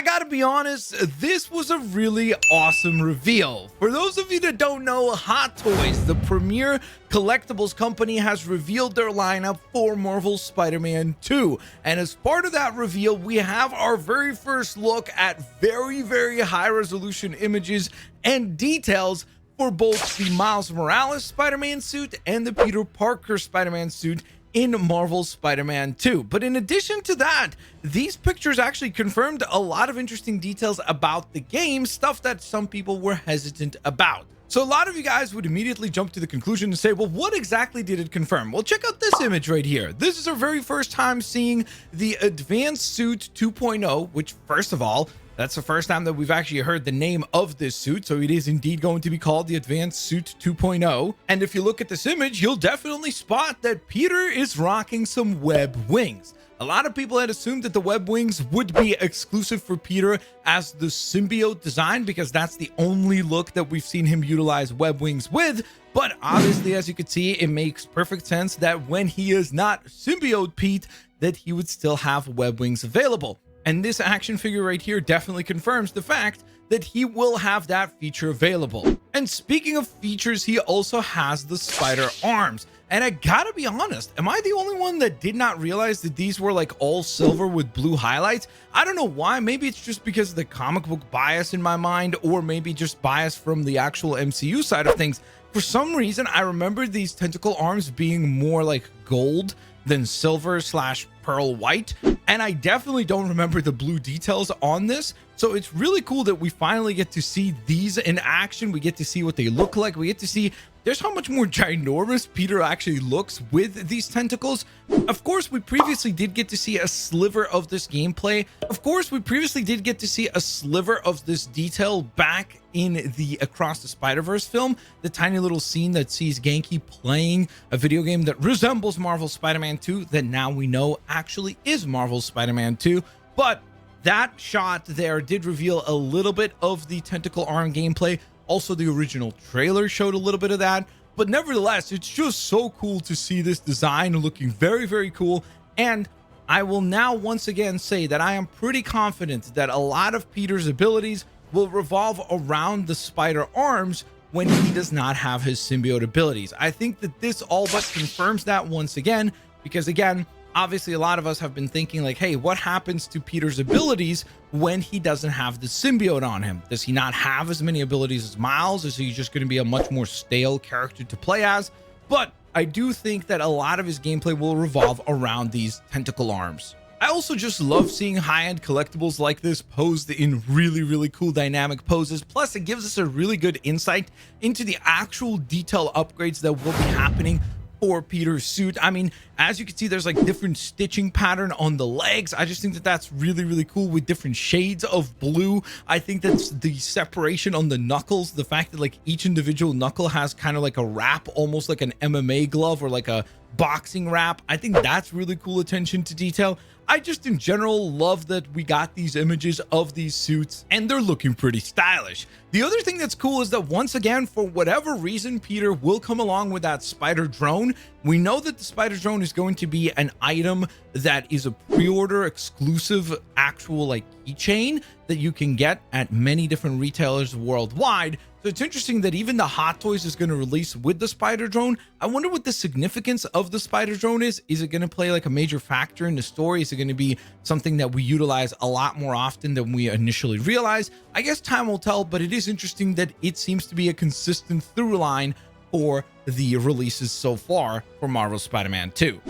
I gotta be honest, this was a really awesome reveal. For those of you that don't know, Hot Toys, the premier collectibles company, has revealed their lineup for Marvel's Spider-Man 2. And as part of that reveal, we have our very first look at very high resolution images and details for both the Miles Morales Spider-Man suit and the Peter Parker Spider-Man suit in Marvel's Spider-Man 2. But in addition to that, these pictures actually confirmed a lot of interesting details about the game, stuff that some people were hesitant about. So a lot of you guys would immediately jump to the conclusion and say, well, what exactly did it confirm? Well, check out this image right here. This is our very first time seeing the Advanced Suit 2.0, which, first of all, that's the first time that we've actually heard the name of this suit, so it is indeed going to be called the Advanced Suit 2.0. And if you look at this image, you'll definitely spot that Peter is rocking some web wings. A lot of people had assumed that the web wings would be exclusive for Peter as the symbiote design, because that's the only look that we've seen him utilize web wings with. But obviously, as you can see, it makes perfect sense that when he is not symbiote Pete, that he would still have web wings available. And this action figure right here definitely confirms the fact that he will have that feature available. And speaking of features, he also has the spider arms. And I gotta be honest, am I the only one that did not realize that these were like all silver with blue highlights? I don't know why. Maybe it's just because of the comic book bias in my mind, or maybe just bias from the actual MCU side of things. For some reason, I remember these tentacle arms being more like gold than silver / pearl white, and I definitely don't remember the blue details on this. So it's really cool that we finally get to see these in action. We get to see what they look like. We get to see just how much more ginormous Peter actually looks with these tentacles. Of course, we previously did get to see a sliver of this gameplay. Of course, we previously did get to see a sliver of this detail back in the Across the Spider-Verse film, the tiny little scene that sees Genki playing a video game that resembles Marvel's Spider-Man 2, that now we know actually is Marvel's Spider-Man 2. But that shot there did reveal a little bit of the tentacle arm gameplay. Also, the original trailer showed a little bit of that, but nevertheless, it's just so cool to see this design looking very cool. And I will now once again say that I am pretty confident that a lot of Peter's abilities will revolve around the spider arms when he does not have his symbiote abilities. I think that this all but confirms that once again, because again, obviously a lot of us have been thinking like, hey, what happens to Peter's abilities when he doesn't have the symbiote on him? Does he not have as many abilities as Miles? Is he just going to be a much more stale character to play as? But I do think that a lot of his gameplay will revolve around these tentacle arms. I also just love seeing high-end collectibles like this posed in really cool dynamic poses. Plus, it gives us a really good insight into the actual detail upgrades that will be happening for Peter's suit. I mean, as you can see, there's like different stitching pattern on the legs. I just think that that's really cool with different shades of blue. I think that's the separation on the knuckles, the fact that like each individual knuckle has kind of like a wrap, almost like an MMA glove or like a boxing wrap. I think that's really cool attention to detail. I just in general love that we got these images of these suits and they're looking pretty stylish. The other thing that's cool is that once again, for whatever reason, Peter will come along with that spider drone. We know that the spider drone is going to be an item that is a pre-order exclusive actual like keychain that you can get at many different retailers worldwide. So it's interesting that even the Hot Toys is going to release with the spider drone. I wonder what the significance of the spider drone is. Is it going to play like a major factor in the story? Is it going to be something that we utilize a lot more often than we initially realize? I guess time will tell, but it is interesting that it seems to be a consistent through line for the releases so far for Marvel's Spider-Man 2.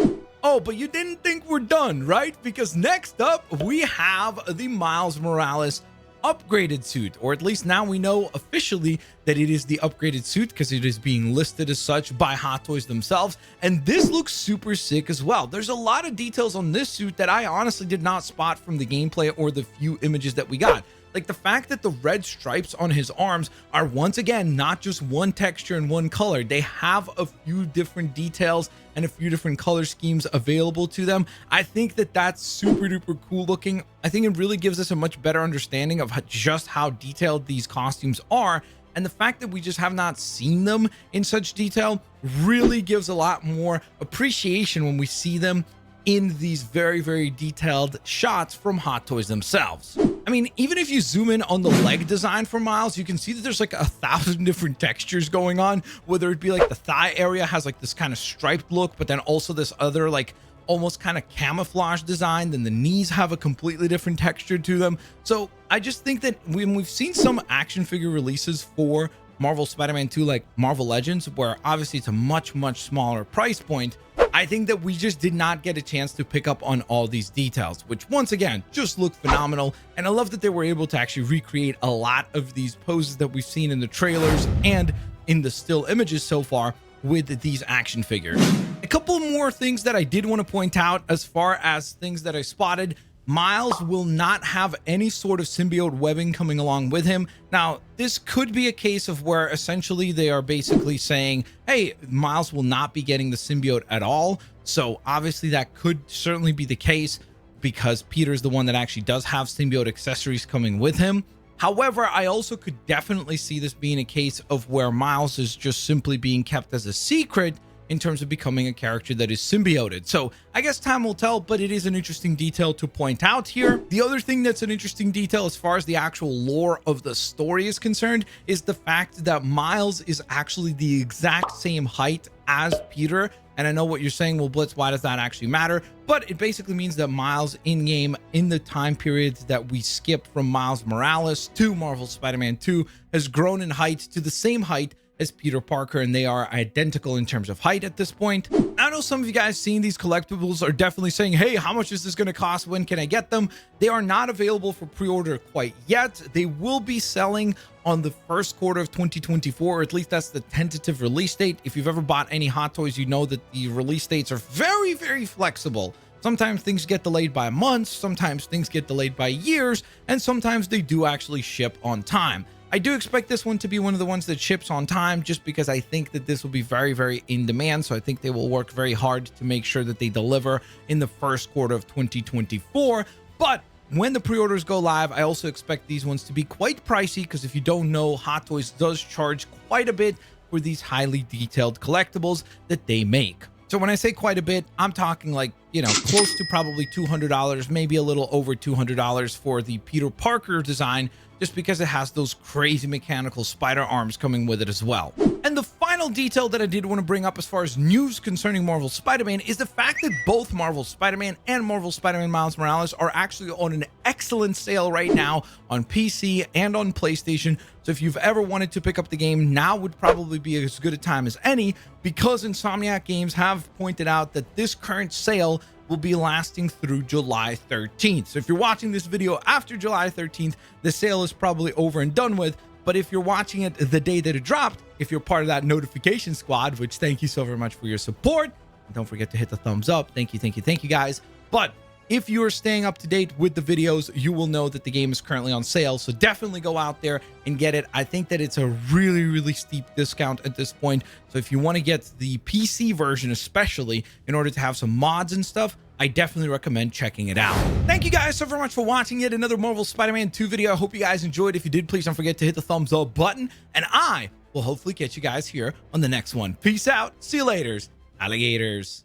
Oh, but you didn't think we're done, right? Because next up, we have the Miles Morales upgraded suit, or at least now we know officially that it is the upgraded suit because it is being listed as such by Hot Toys themselves. And this looks super sick as well. There's a lot of details on this suit that I honestly did not spot from the gameplay or the few images that we got. Like the fact that the red stripes on his arms are once again not just one texture and one color. They have a few different details and a few different color schemes available to them. I think that that's super duper cool looking. I think it really gives us a much better understanding of just how detailed these costumes are. And the fact that we just have not seen them in such detail really gives a lot more appreciation when we see them in these very detailed shots from Hot Toys themselves. I mean, even if you zoom in on the leg design for Miles, you can see that there's like 1,000 different textures going on, whether it be like the thigh area has like this kind of striped look, but then also this other like almost kind of camouflage design. Then the knees have a completely different texture to them. So I just think that when we've seen some action figure releases for Marvel Spider-Man 2, like Marvel Legends, where obviously it's a much smaller price point, I think that we just did not get a chance to pick up on all these details, which once again just look phenomenal. And I love that they were able to actually recreate a lot of these poses that we've seen in the trailers and in the still images so far with these action figures. A couple more things that I did want to point out as far as things that I spotted. Miles will not have any sort of symbiote webbing coming along with him. Now, this could be a case of where essentially they are basically saying, hey, Miles will not be getting the symbiote at all. So obviously that could certainly be the case because Peter's the one that actually does have symbiote accessories coming with him. However, I also could definitely see this being a case of where Miles is just simply being kept as a secret in terms of becoming a character that is symbioted. So I guess time will tell, but it is an interesting detail to point out here. The other thing that's an interesting detail as far as the actual lore of the story is concerned is the fact that Miles is actually the exact same height as Peter. And I know what you're saying, well, Blitz, why does that actually matter? But it basically means that Miles in-game, in the time period that we skip from Miles Morales to Marvel Spider-Man 2, has grown in height to the same height as Peter Parker, and they are identical in terms of height at this point. I know some of you guys seeing these collectibles are definitely saying, hey, how much is this going to cost? When can I get them? They are not available for pre-order quite yet. They will be selling on the first quarter of 2024, or at least that's the tentative release date. If you've ever bought any Hot Toys, you know that the release dates are very flexible. Sometimes things get delayed by months, sometimes things get delayed by years, and sometimes they do actually ship on time. I do expect this one to be one of the ones that ships on time, just because I think that this will be very in demand. So I think they will work very hard to make sure that they deliver in the first quarter of 2024. But when the pre-orders go live, I also expect these ones to be quite pricey, because if you don't know, Hot Toys does charge quite a bit for these highly detailed collectibles that they make. So when I say quite a bit, I'm talking like, you know, close to probably $200, maybe a little over $200 for the Peter Parker design, just because it has those crazy mechanical spider arms coming with it as well. And the final detail that I did want to bring up as far as news concerning Marvel Spider-Man is the fact that both Marvel Spider-Man and Marvel Spider-Man Miles Morales are actually on an excellent sale right now on PC and on PlayStation. So if you've ever wanted to pick up the game, now would probably be as good a time as any, because Insomniac Games have pointed out that this current sale will be lasting through July 13th. So if you're watching this video after July 13th, the sale is probably over and done with. But if you're watching it the day that it dropped, if you're part of that notification squad, which thank you so very much for your support, and don't forget to hit the thumbs up. Thank you guys. But if you are staying up to date with the videos, you will know that the game is currently on sale. So definitely go out there and get it. I think that it's a really steep discount at this point. So if you want to get the PC version, especially in order to have some mods and stuff, I definitely recommend checking it out. Thank you guys so very much for watching yet another Marvel Spider-Man 2 video. I hope you guys enjoyed. If you did, please don't forget to hit the thumbs up button, and I will hopefully catch you guys here on the next one. Peace out. See you later, alligators.